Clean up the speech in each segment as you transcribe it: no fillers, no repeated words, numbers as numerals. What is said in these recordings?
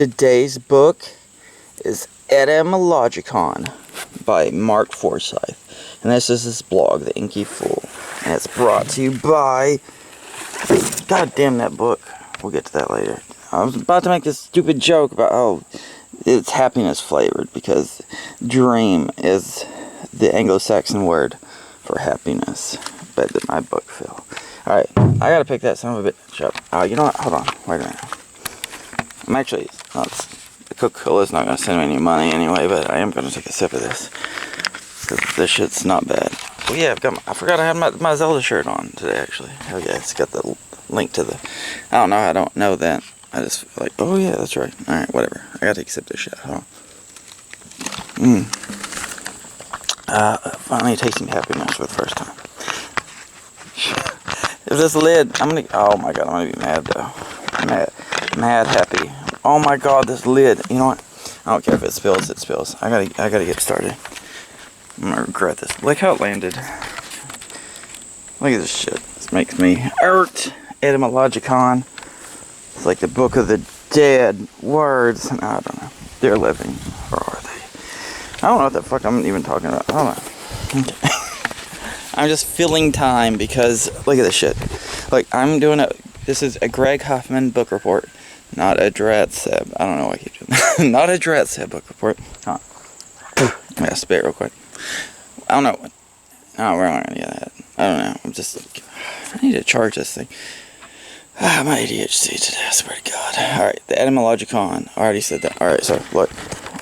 Today's book is ETYMOLOGICON by Mark Forsyth. And this is his blog, The Inky Fool. And it's brought to you by... God damn that book. We'll get to that later. I was about to make this stupid joke about how it's happiness flavored, because dream is the Anglo-Saxon word for happiness. But my book fell. Alright, I gotta pick that son of a bitch up. You know what? Hold on. Wait a minute. I'm actually... the Coca-Cola's not going to send me any money anyway, but I am going to take a sip of this. Because this shit's not bad. Oh yeah, I forgot I had my Zelda shirt on today, actually. Hell yeah, it's got the link to the... I don't know that. I just feel like, oh yeah, that's right. Alright, whatever. I gotta take a sip of this shit. Hold on. Finally tasting happiness for the first time. If this lid, oh my god, I'm gonna be mad though. Mad happy. Oh my god, this lid. You know what? I don't care if it spills, it spills. I gotta get started. I'm gonna regret this. Look how it landed. Look at this shit. This makes me hurt. ETYMOLOGICON. It's like the book of the dead words. No, I don't know. They're living. Or are they? I don't know what the fuck I'm even talking about. I don't know. Okay. I'm just filling time because look at this shit. Like, this is a Greg Huffman book report. Not a Drat Seb. I don't know why I keep doing that. Not a Drat Seb book report. Huh. I gotta spit real quick. I don't know. No, we're not gonna get that. I don't know. I need to charge this thing. My ADHD today, I swear to God. Alright, the ETYMOLOGICON. I already said that. Alright, so look.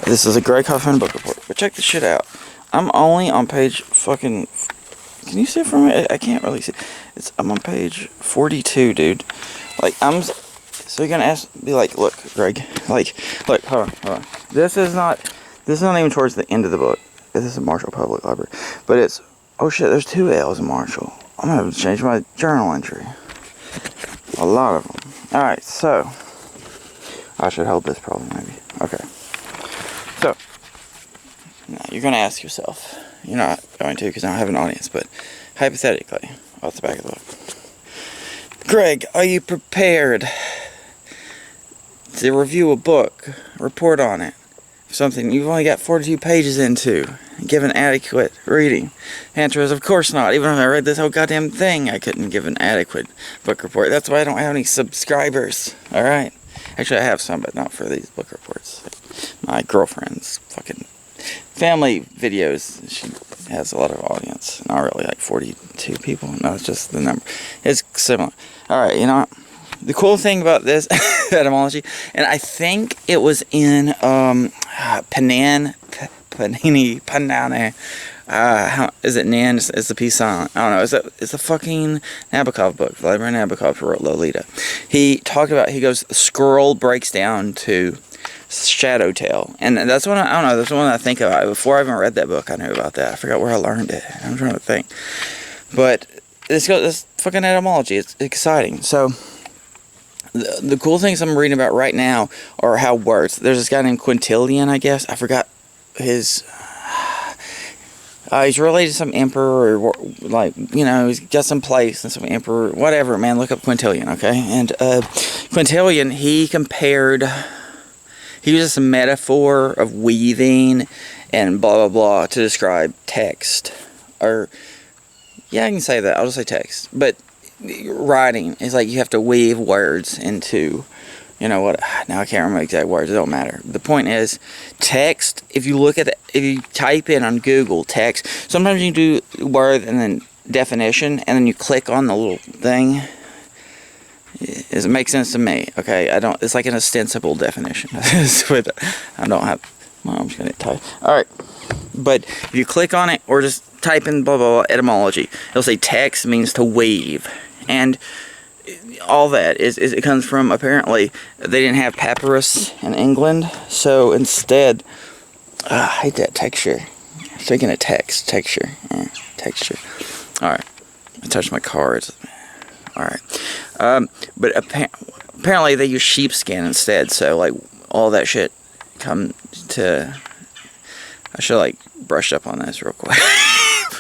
This is a Greg Huffman book report. But check this shit out. I'm only on page fucking... Can you see it from me? I can't really see. I'm on page 42, dude. Like, so you're gonna be like, look, Greg, like, look, hold on. This is not even towards the end of the book. This is Marshall Public Library, but it's, oh shit, there's 2 L's in Marshall. I'm gonna have to change my journal entry. A lot of them. All right, so I should hold this probably maybe. Okay. So now you're gonna ask yourself. You're not going to because I don't have an audience, but hypothetically, off the back of the book. Greg, are you prepared to review a book, report on it, something you've only got 42 pages into, and give an adequate reading? The answer is, of course not. Even if I read this whole goddamn thing, I couldn't give an adequate book report. That's why I don't have any subscribers, alright? Actually, I have some, but not for these book reports. My girlfriend's fucking family videos, she has a lot of audience. Not really, like 42 people. No, it's just the number. It's similar. Alright, you know what? The cool thing about this etymology, and I think it was in Panani. How is it? Nan is the P silent? I don't know. It's a fucking Nabokov book. Vladimir Nabokov wrote Lolita. He goes, the scroll breaks down to Shadow Tale, and that's one I don't know. That's the one I think about. Before I even read that book, I knew about that. I forgot where I learned it. I'm trying to think, but this fucking etymology. It's exciting. So the cool things I'm reading about right now are how words. There's this guy named Quintilian, I guess. I forgot his. He's related to some emperor, or like, you know, he's got some place and some emperor, whatever. Man, look up Quintilian, okay? And Quintilian, he uses a metaphor of weaving and blah blah blah to describe text. Or yeah, I can say that. I'll just say text. But writing is like you have to weave words into, you know what? Now I can't remember exact words. It don't matter. The point is, text. If you type in on Google text, sometimes you do word and then definition, and then you click on the little thing. Does it make sense to me? Okay, it's like an ostensible definition. I don't have. I'm just gonna type. All right, but if you click on it or just type in blah blah blah etymology, it'll say text means to weave, and all that is it comes from, apparently they didn't have papyrus in England, so instead, I hate that texture. Speaking of texture. All right, I touched my cards. All right, but apparently they use sheepskin instead. So like all that shit come to. I should like brush up on this real quick.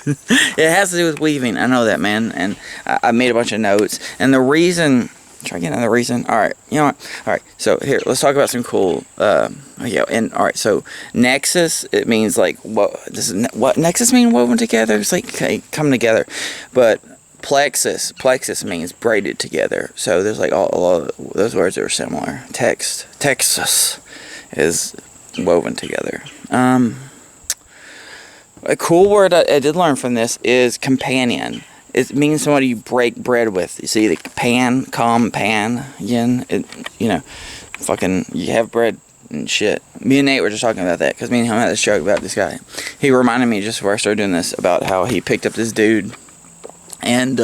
It has to do with weaving. I know that, man, and I made a bunch of notes. And the reason Try getting another reason. All right, you know what? All right, so here, let's talk about some cool. Yeah, and all right, so nexus, it means like what nexus mean? Woven together. It's like okay, come together, but plexus means braided together. So there's like all of those words that are similar. Texas is woven together. A cool word I did learn from this is companion. It means somebody you break bread with. You see the companion. You know, fucking, you have bread and shit. Me and Nate were just talking about that because me and him had this joke about this guy. He reminded me just before I started doing this about how he picked up this dude, and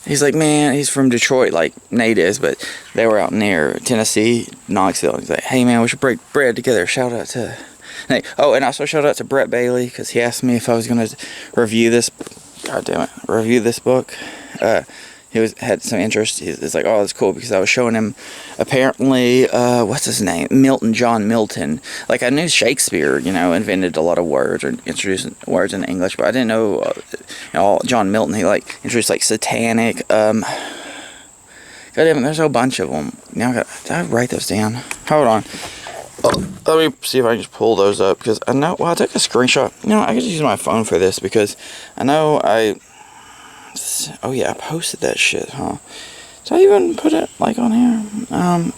he's like, man, he's from Detroit, like Nate is, but they were out near Tennessee, Knoxville. He's like, hey man, we should break bread together. Shout out to Nate. Oh, and also shout out to Brett Bailey because he asked me if I was gonna review this. God damn it! Review this book. He had some interest. He's like, oh, that's cool because I was showing him. Apparently, what's his name? John Milton. Like I knew Shakespeare, you know, invented a lot of words or introduced words in English, but I didn't know, John Milton. He like introduced like satanic. God damn it! There's a whole bunch of them. Now did I write those down? Hold on. Let me see if I can just pull those up because I know. Well, I took a screenshot. You know, I could use my phone for this because I know I. Oh yeah, I posted that shit, huh? Did I even put it like on here?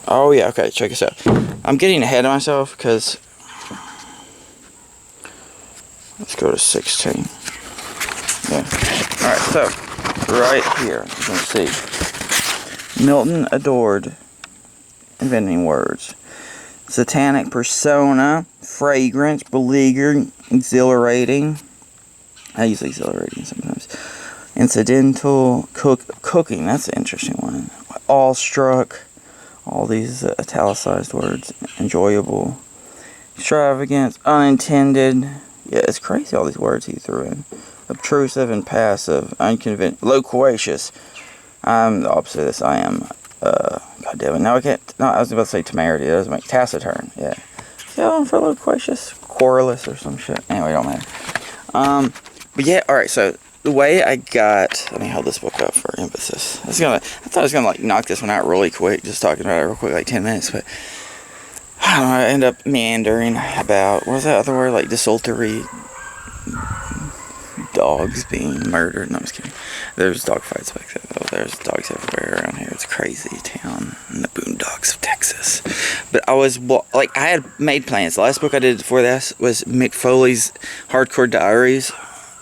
Oh yeah, okay. Check this out. I'm getting ahead of myself because. Let's go to 16. Yeah. All right. So right here, you can see Milton adored inventing words. Satanic persona, fragrance, beleaguered, exhilarating. I use exhilarating sometimes. Incidental, cooking. That's an interesting one. Awestruck. All these italicized words. Enjoyable. Extravagant. Unintended. Yeah, it's crazy all these words he threw in. Obtrusive and passive. Unconvinced. Loquacious. I'm the opposite of this. I am. God damn it. No, I can't. No, I was about to say temerity. That doesn't make taciturn. Yeah. Yeah, for loquacious. Querulous or some shit. Anyway, don't matter. But yeah, alright, so the way I got. Let me hold this book up for emphasis. I thought I was gonna like knock this one out really quick, just talking about it real quick, like 10 minutes, but I don't know, I end up meandering about, what was that other word? Like desultory dogs being murdered. No, I'm just kidding. There's dog fights back there, though. There's dogs everywhere around here. It's a crazy town in the boondocks of Texas. But I was, I had made plans. The last book I did before this was Mick Foley's Hardcore Diaries.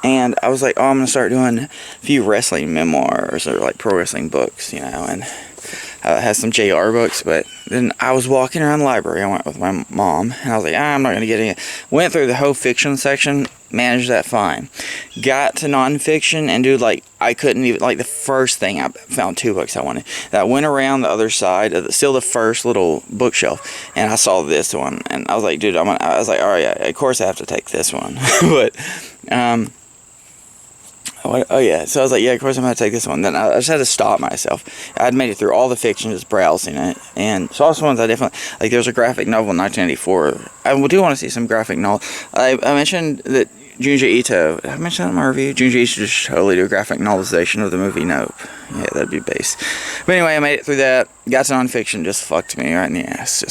And I was like, oh, I'm going to start doing a few wrestling memoirs or like pro wrestling books, you know, and it has some JR books. But then I was walking around the library. I went with my mom, and I was like, I'm not going to get in. Went through the whole fiction section, managed that fine. Got to nonfiction, and dude, like, I couldn't even, like, the first thing, I found 2 books I wanted. That went around the other side of still the first little bookshelf, and I saw this one, and I was like, dude, I was like, all right, yeah, of course I have to take this one. But, oh yeah, so I was like, yeah, of course I'm going to take this one. Then I just had to stop myself. I'd made it through all the fiction, just browsing it, and saw some ones I definitely, like there's a graphic novel in 1984. I do want to see some graphic novel. I mentioned that Junji Ito, did I mention that in my review? Junji Ito should just totally do a graphic novelization of the movie Nope. Yeah, that'd be base. But anyway, I made it through that, got to nonfiction, just fucked me right in the ass,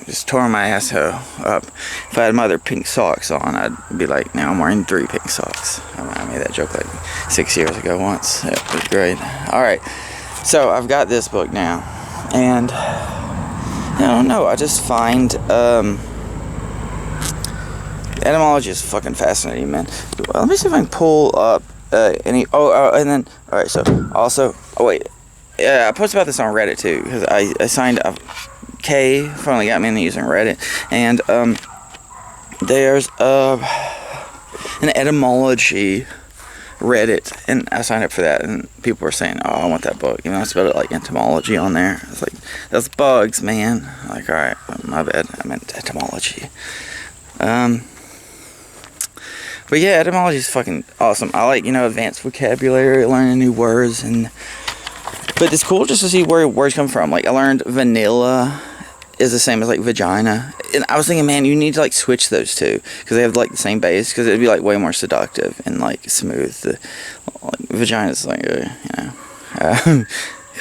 just tore my asshole up. If I had my other pink socks on, I'd be like, now I'm wearing 3 pink socks. I made that joke like 6 years ago once. Yeah, it was great. Alright, so I've got this book now, and I don't know, I just find, etymology is fucking fascinating, man. Let me see if I can pull up any, and then, alright, so, also, yeah, I posted about this on Reddit too, because I signed up. Kay finally got me into using Reddit, and there's an etymology Reddit, and I signed up for that, and people were saying, oh, I want that book, you know, I spelled it like entomology on there. I was like, that's bugs, man. I'm like, alright, my bad, I meant etymology. But yeah, etymology is fucking awesome. I like, you know, advanced vocabulary, learning new words, but it's cool just to see where words come from. Like, I learned vanilla is the same as, like, vagina. And I was thinking, man, you need to, like, switch those two. Because they have, like, the same base. Because it'd be, like, way more seductive and, like, smooth. Vagina is, like, you know.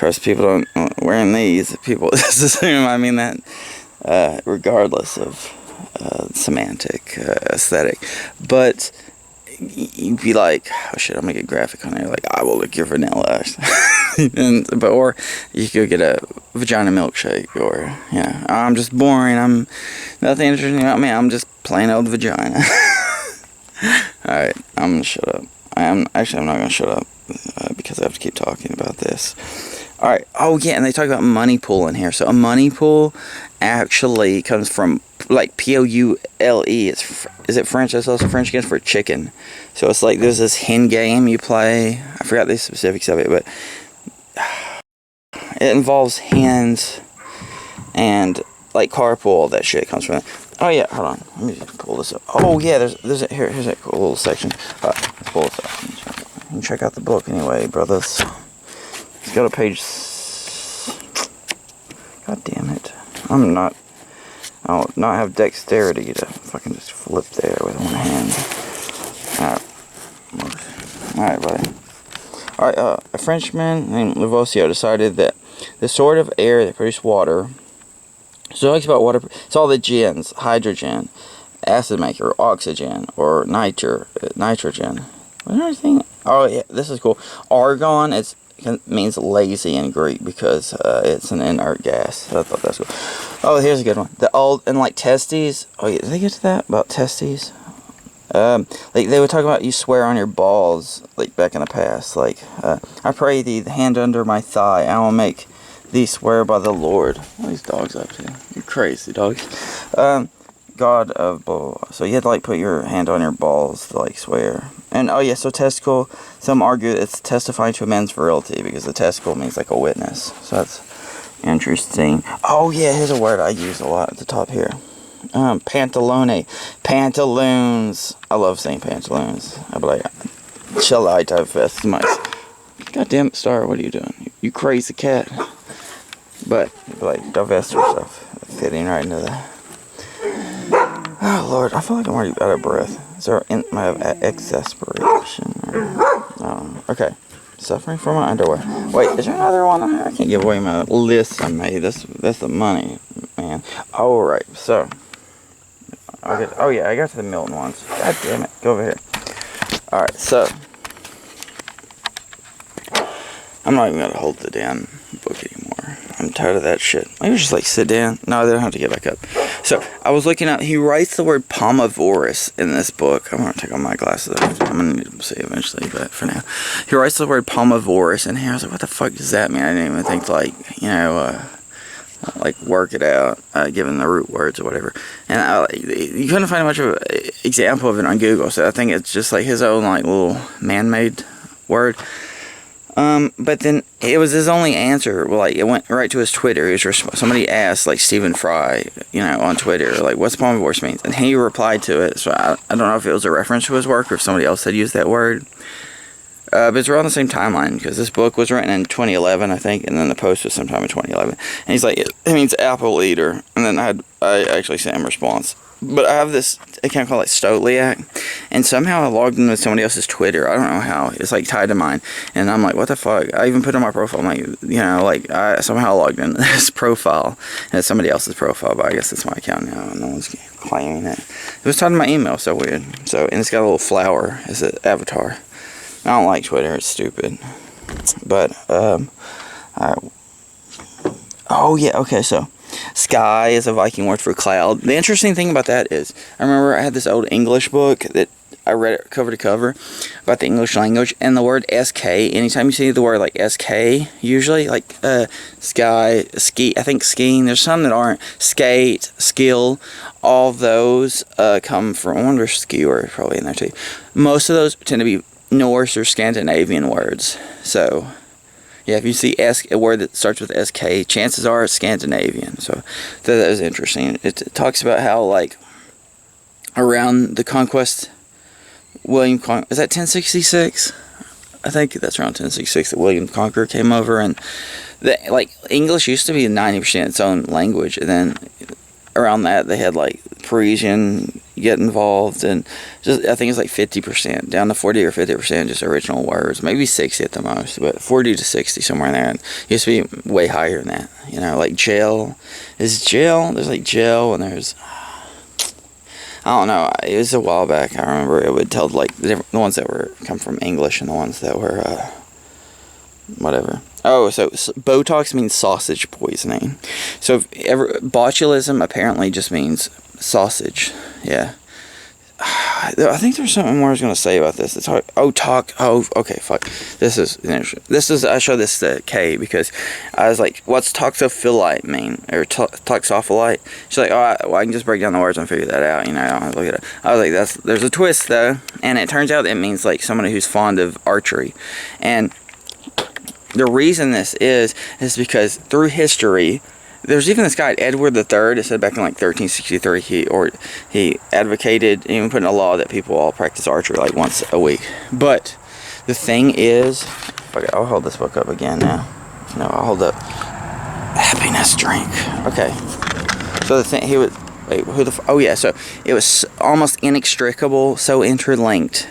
course, people don't wearing these. People just assume I mean that, regardless of semantic aesthetic. But you'd be like, oh shit, I'm gonna get graphic on there. Like, I will lick your vanilla. Or you could get a vagina milkshake, or I'm just boring. I'm nothing interesting about me. I'm just plain old vagina. All right, I'm gonna shut up. I'm not gonna shut up because I have to keep talking about this. All right. Oh yeah, and they talk about money pool in here. So a money pool actually comes from like Poule. Is it French? That's also French again for chicken. So it's like there's this hen game you play. I forgot the specifics of it, but it involves hens and like carpool. All that shit comes from it. Oh yeah, hold on. Let me just pull this up. Oh yeah, here's a cool little section. Let's pull this up. You can check out the book anyway, brothers. Let's go to page. God damn it! I'll not have dexterity to fucking just flip there with one hand. Alright, buddy. Alright, a Frenchman named Lavoisier decided that the sort of air that produced water. So it talks about water. It's all the gens: hydrogen, acid maker, oxygen, or nitrogen. What another thing? Oh yeah, this is cool. Argon. It means lazy in Greek because it's an inert gas. I thought that's cool. Oh, here's a good one. The old and like testes. Oh yeah, did they get to that about testes? Like they would talk about you swear on your balls like back in the past. Like I pray thee, the hand under my thigh, I will make thee swear by the Lord. What are these dogs up to? You crazy dogs. God of bull. So you had to like put your hand on your balls to like swear. And oh yeah, so testicle. Some argue it's testifying to a man's virility because the testicle means like a witness. So that's interesting. Oh yeah, here's a word I use a lot at the top here. Pantalone. Pantaloons. I love saying pantaloons. I'd be like, shall I divest my... Goddamn it, Star, what are you doing? You crazy cat. But, like, divest yourself. Fitting right into that. Oh, Lord, I feel like I'm already out of breath. Is there exasperation? Okay. Suffering from my underwear. Wait, is there another one? I can't give away my list I made. That's the money, man. Alright, so. Oh, yeah, I got to the Milton ones. God damn it. Go over here. Alright, so. I'm not even going to hold the damn book anymore. I'm tired of that shit. Maybe just like sit down. No, they don't have to get back up. So, I was looking at, he writes the word palmivorous in this book. I'm going to take off my glasses. I'm going to need them to say eventually, but for now. He writes the word palmivorous in here. I was like, what the fuck does that mean? I didn't even think like, like work it out, given the root words or whatever. And you couldn't find much of an example of it on Google, so I think it's just like his own like little man-made word. But then it was his only answer. Well, like it went right to his Twitter. Somebody asked like Stephen Fry, on Twitter, like what's palmivorous means, and he replied to it. So I don't know if it was a reference to his work or if somebody else had used that word. But it's around the same timeline because this book was written in 2011, I think, and then the post was sometime in 2011. And he's like, it means apple eater. And then I actually sent him a response. But I have this account called like Stotliac, and somehow I logged into somebody else's Twitter. I don't know how. It's like tied to mine, and I'm like, what the fuck? I even put on my profile. I'm like, I somehow logged into this profile, and it's somebody else's profile. But I guess it's my account now, and no one's claiming it. It was tied to my email, so weird. So and it's got a little flower as an avatar. I don't like Twitter. It's stupid. But oh yeah, okay, so. Sky is a Viking word for cloud. The interesting thing about that is, I remember I had this old English book that I read it cover to cover about the English language, and the word SK, anytime you see the word like SK, usually, like sky, ski, I think skiing, there's some that aren't, skate, skill, all those come from, I wonder if skier is probably in there too. Most of those tend to be Norse or Scandinavian words, so... Yeah, if you see a word that starts with SK, chances are it's Scandinavian. So that is interesting. It talks about how, like, around the conquest, is that 1066? I think that's around 1066 that William the Conqueror came over, and English used to be 90% its own language, and then around that they had like Parisian, get involved, and just I think it's like 50%, down to 40 or 50% just original words, maybe 60 at the most, but 40 to 60 somewhere in there. And it used to be way higher than that, you know, like jail. There's like jail, and there's, I don't know, it was a while back. I remember it would tell like the ones that were come from English and the ones that were whatever. Oh, so Botox means sausage poisoning. So botulism apparently just means sausage. Yeah. I think there's something more I was gonna say about this. It's hard. Okay, fuck. This is I showed this to Kay because I was like, what's toxophyllite mean? Or toxophyllite? She's like, well, I can just break down the words and figure that out, you know, I don't have to look it up. I was like, there's a twist though, and it turns out it means like somebody who's fond of archery. And the reason this is because through history, there's even this guy, Edward III, it said back in like 1363, he advocated, even put in a law that people all practice archery like once a week. But the thing is, I'll hold this book up again now. No, I'll hold up Happiness Drink. Okay. So the thing, so it was almost inextricable, so interlinked,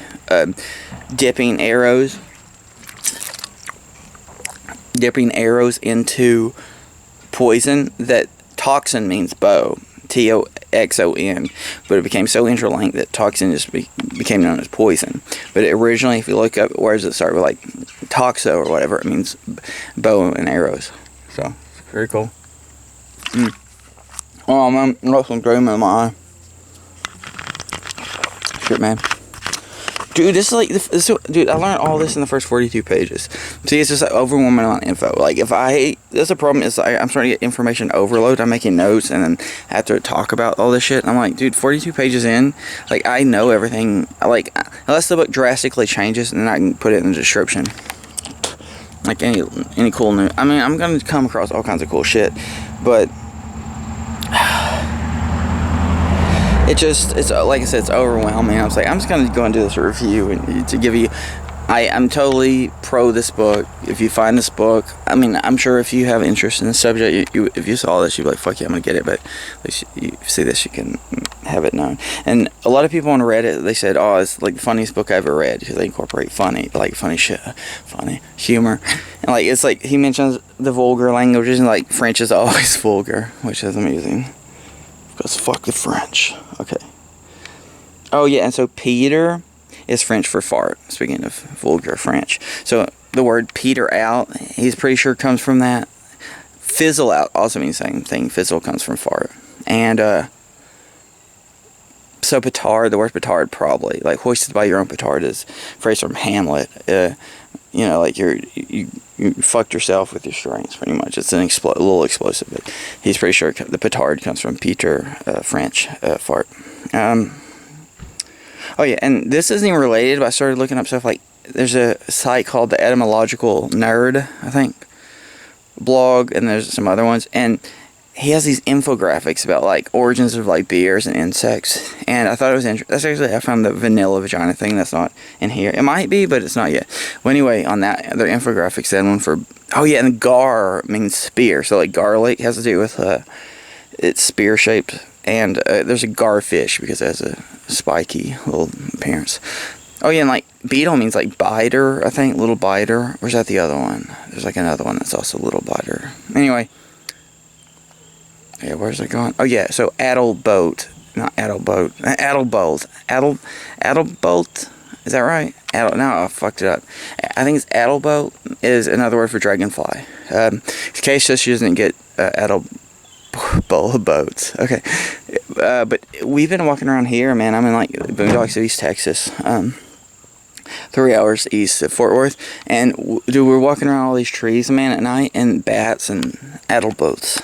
dipping arrows into poison, that toxin means bow, Toxon, but it became so interlinked that toxin just became known as poison. But originally, if you look up words that start with like toxo or whatever, it means bow and arrows. So very cool. Oh man, I got some dream in my eye. Shit, man. Dude, this is like, dude, I learned all this in the first 42 pages. See, it's just like overwhelming amount of info. Like, that's a problem, is I'm starting to get information overload. I'm making notes, and then I have to talk about all this shit. I'm like, dude, 42 pages in, like, I know everything. Like, unless the book drastically changes, and then I can put it in the description. Like, any cool new, I mean, I'm going to come across all kinds of cool shit, but it's like I said, it's overwhelming. I was like, I'm just gonna go and do this review and to give you. I'm totally pro this book. If you find this book, I mean, I'm sure if you have interest in the subject, if you saw this, you'd be like, fuck yeah, I'm gonna get it. But at least you see this, you can have it known. And a lot of people on Reddit, they said, oh, it's like the funniest book I ever read, because they incorporate funny shit, funny humor, and like it's like he mentions the vulgar languages, and like French is always vulgar, which is amusing. Because fuck the French. Okay. Oh yeah, and so Peter is French for fart. Speaking of vulgar French. So the word peter out, he's pretty sure comes from that. Fizzle out also means the same thing. Fizzle comes from fart. And so petard, the word petard probably, like hoisted by your own petard, is a phrase from Hamlet. You know, like you fucked yourself with your strings, pretty much. It's a little explosive, but he's pretty sure the petard comes from Peter, French, fart. Oh yeah, and this isn't even related, but I started looking up stuff like, there's a site called the Etymological Nerd, I think, blog, and there's some other ones, and he has these infographics about like origins of like beers and insects, and I thought it was interesting. That's actually, I found the vanilla vagina thing, that's not in here. It might be, but it's not yet. Well, anyway, on that, their infographics had one for, oh yeah, and gar means spear, so like garlic has to do with it's spear shaped, and there's a garfish because it has a spiky little appearance. Oh yeah, and like beetle means like biter, I think, little biter. Where's that the other one? There's like another one that's also little biter. Anyway. Yeah, where's it going? Oh yeah, so addlebolt, not addlebolt, addlebolt, is that right? No, I fucked it up. I think it's addlebolt is another word for dragonfly. In case she doesn't get boats. Okay, but we've been walking around here, man. I'm in like Boondocks of East Texas, 3 hours east of Fort Worth, and dude, we're walking around all these trees, man, at night, and bats and addleboats.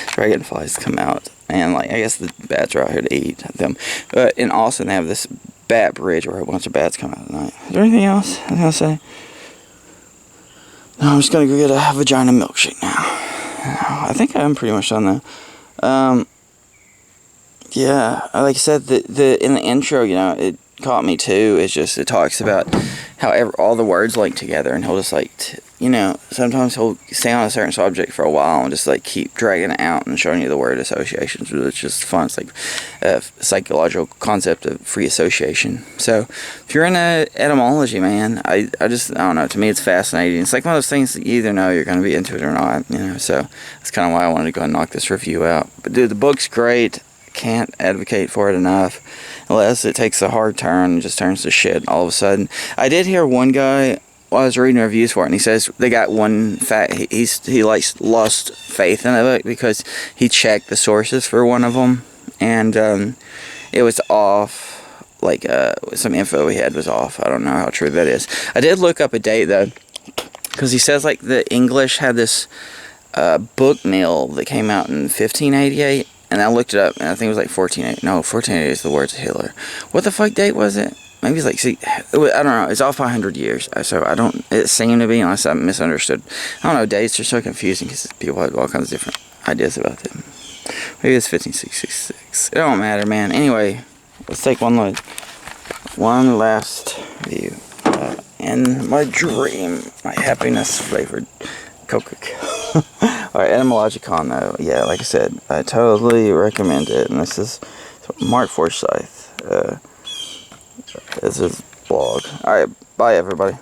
Dragonflies come out, and like I guess the bats are out here to eat them. But in Austin, they have this bat bridge where a bunch of bats come out at night. Is there anything else I was gonna say? No, I'm just gonna go get a vagina milkshake now. I think I'm pretty much done there. Yeah, like I said, the in the intro, you know, it caught me too. It's just, it talks about how all the words link together, and he'll just like you know, sometimes he'll stay on a certain subject for a while and just like keep dragging it out and showing you the word associations, which is just fun. It's like a psychological concept of free association. So if you're into etymology, man, I don't know, to me it's fascinating. It's like one of those things that you either know you're going to be into it or not, you know, so that's kind of why I wanted to go and knock this review out. But dude, the book's great. Can't advocate for it enough, unless it takes a hard turn and just turns to shit all of a sudden. I did hear one guy, well, I was reading reviews for it, and he says they got one fact. He like lost faith in it because he checked the sources for one of them, and it was off. Like some info he had was off. I don't know how true that is. I did look up a date though, because he says like the English had this book mill that came out in 1588. And I looked it up, and I think it was like 1480. No, 1480 is the words of Hitler. What the fuck date was it? Maybe it's like, I don't know. It's off by 100 years. So it seemed to be, unless I misunderstood. I don't know, dates are so confusing because people have all kinds of different ideas about them. Maybe it's 1566. It don't matter, man. Anyway, let's take one last view. In my dream, my happiness flavored Coca-Cola. Alright, ETYMOLOGICON though, yeah, like I said, I totally recommend it, and this is Mark Forsyth, this is blog. Alright, bye everybody.